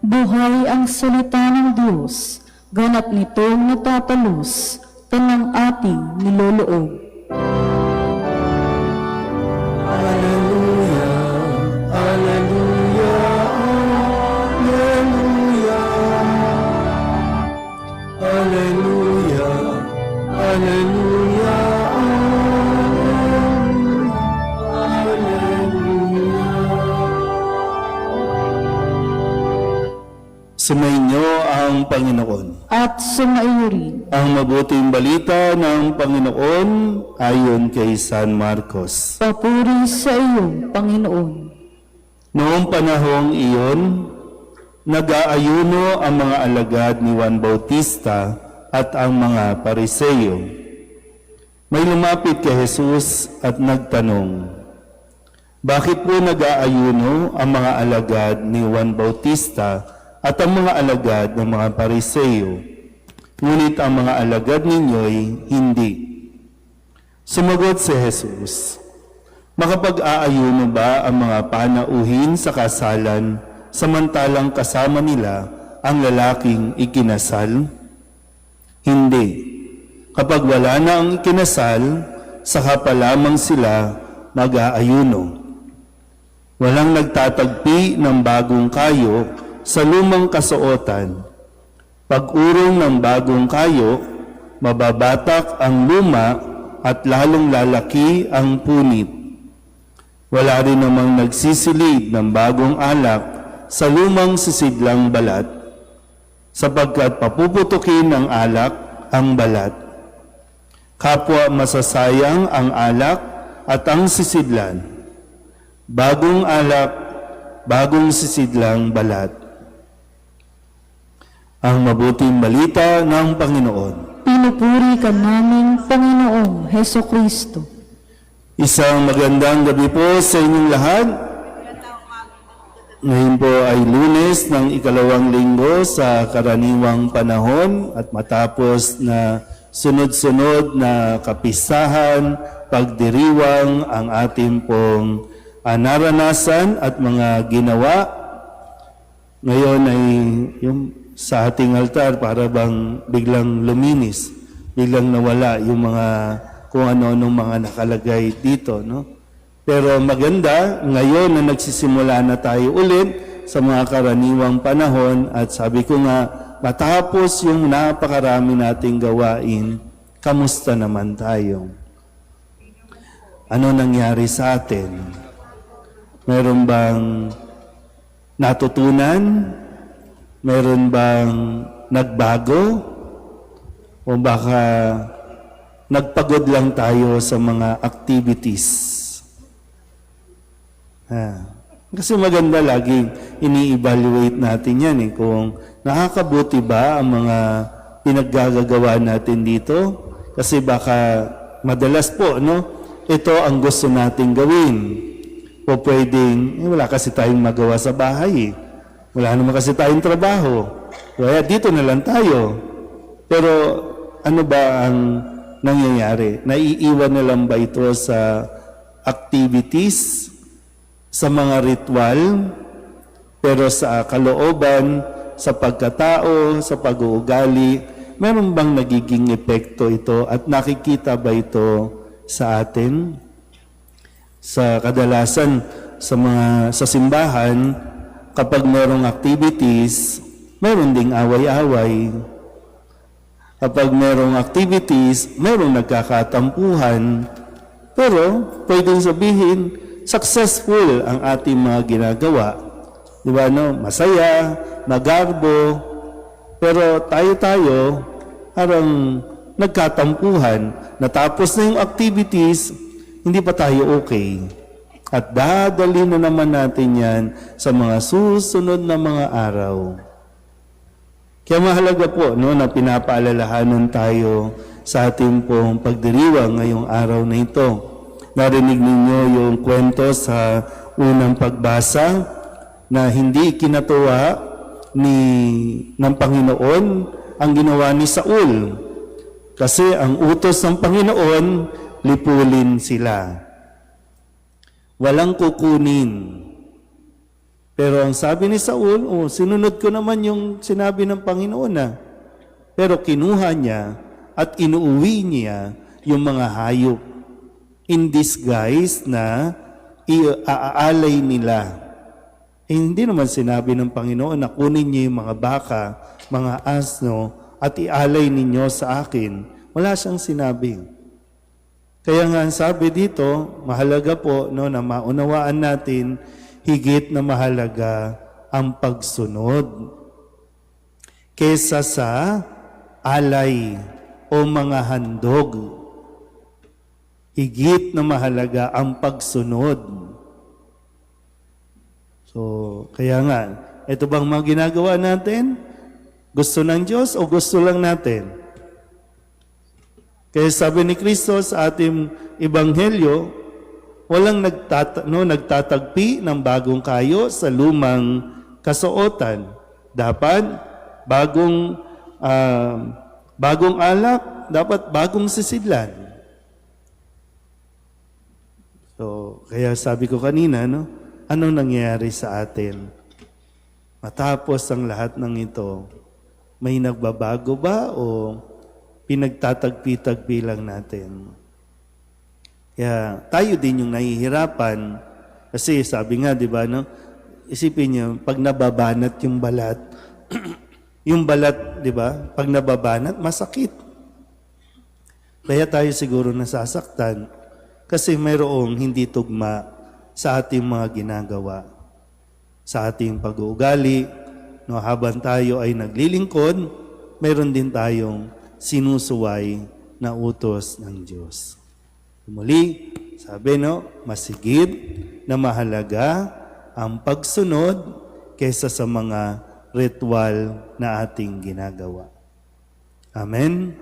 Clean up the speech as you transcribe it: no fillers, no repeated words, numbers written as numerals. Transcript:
Buhay ang salita ng Diyos, ganap nitong natatalos, tanang ating niloloob. Alleluia, Alleluia, Alleluia. Alleluia, Alleluia, Alleluia. Sumainyo ang Panginoon. At sumaiyo rin. Ang mabuting balita ng Panginoon ayon kay San Marcos. Papuri sa iyo, Panginoon. Noong panahong iyon, nag-aayuno ang mga alagad ni Juan Bautista at ang mga Pariseo. May lumapit kay Jesus at nagtanong, "Bakit po nag-aayuno ang mga alagad ni Juan Bautista at ang mga alagad ng mga Pariseo, ngunit ang mga alagad ninyo'y hindi?" Sumagot si Jesus, "Makapag-aayuno ba ang mga panauhin sa kasalan samantalang kasama nila ang lalaking ikinasal? Hindi. Kapag wala na ang ikinasal, saka pa lamang sila mag-aayuno. Walang nagtatagpi ng bagong kayo sa lumang kasuotan. Pag-urong ng bagong kayo, mababatak ang luma at lalong lalaki ang punit. Wala rin namang nagsisilid ng bagong alak sa lumang sisidlang balat, sapagkat papuputukin ng alak ang balat. Kapwa masasayang ang alak at ang sisidlan. Bagong alak, bagong sisidlang balat." Ang mabuting balita ng Panginoon. Pinupuri ka namin, Panginoong Heso Kristo. Isang magandang gabi po sa inyong lahat. Ngayon po ay Lunes ng ikalawang linggo sa karaniwang panahon at matapos na sunod-sunod na kapistahan, pagdiriwang ang ating pong naranasan at mga ginawa. Ngayon ay yung sa ating altar para bang biglang luminis, biglang nawala yung mga kung ano-anong mga nakalagay dito, no? Pero maganda, ngayon na nagsisimula na tayo ulit sa mga karaniwang panahon at sabi ko nga, matapos yung napakarami nating gawain, kamusta naman tayo? Ano nangyari sa atin? Meron bang natutunan? Meron bang nagbago? O baka nagpagod lang tayo sa mga activities? Kasi maganda laging ini-evaluate natin yan kung nakakabuti ba ang mga pinaggagawa natin dito. Kasi baka madalas po, no? Ito ang gusto nating gawin. O pwedeng, wala kasi tayong magawa sa bahay. Wala naman kasi tayong trabaho. Kaya dito na lang tayo. Pero ano ba ang nangyayari? Naiiwan na lang ba ito sa activities, sa mga ritual, pero sa kalooban, sa pagkatao, sa pag-uugali, meron bang nagiging epekto ito at nakikita ba ito sa atin? Sa kadalasan, sa simbahan, kapag merong activities, meron ding away-away. Kapag merong activities, merong nagkakatampuhan. Pero, pwedeng sabihin, successful ang ating mga ginagawa. Di ba, no? Masaya, magarbo. Pero tayo-tayo, parang nagkatampuhan. Natapos na yung activities, hindi pa tayo okay. At dadali na naman natin yan sa mga susunod na mga araw. Kaya mahalaga po, no, na pinapaalalahanan tayo sa ating pong pagdiriwang ngayong araw na ito. Narinig ninyo yung kwento sa unang pagbasa na hindi ikinatuwa ng Panginoon ang ginawa ni Saul. Kasi ang utos ng Panginoon, lipulin sila. Walang kukunin. Pero ang sabi ni Saul, sinunod ko naman yung sinabi ng Panginoon na. Pero kinuha niya at inuuwi niya yung mga hayop in disguise na iaalay nila. Hindi naman sinabi ng Panginoon na kunin niyo yung mga baka, mga asno, at ialay ninyo sa akin. Wala siyang sinabi. Kaya nga ang sabi dito, mahalaga po no, na maunawaan natin, higit na mahalaga ang pagsunod kesa sa alay o mga handog. Higit na mahalaga ang pagsunod. So, kaya nga, ito bang mga ginagawa natin? Gusto ng Diyos o gusto lang natin? Kaya sabi ni Kristo sa ating ebanghelyo, walang nagtatagpi ng bagong kayo sa lumang kasuotan. Dapat bagong alak, dapat bagong sisidlan. So, kaya sabi ko kanina, anong nangyayari sa atin? Matapos ang lahat ng ito, may nagbabago ba o pinagtatagpi-tagpi lang natin? Kaya tayo din yung nahihirapan kasi sabi nga, di ba, isipin niyo, pag nababanat yung balat, yung balat, di ba, pag nababanat, masakit. Kaya tayo siguro nasasaktan kasi mayroong hindi tugma sa ating mga ginagawa, sa ating pag-uugali. Habang tayo ay naglilingkod, mayroon din tayong sinusuway na utos ng Diyos. Muli, sabi masigit na mahalaga ang pagsunod kaysa sa mga ritual na ating ginagawa. Amen.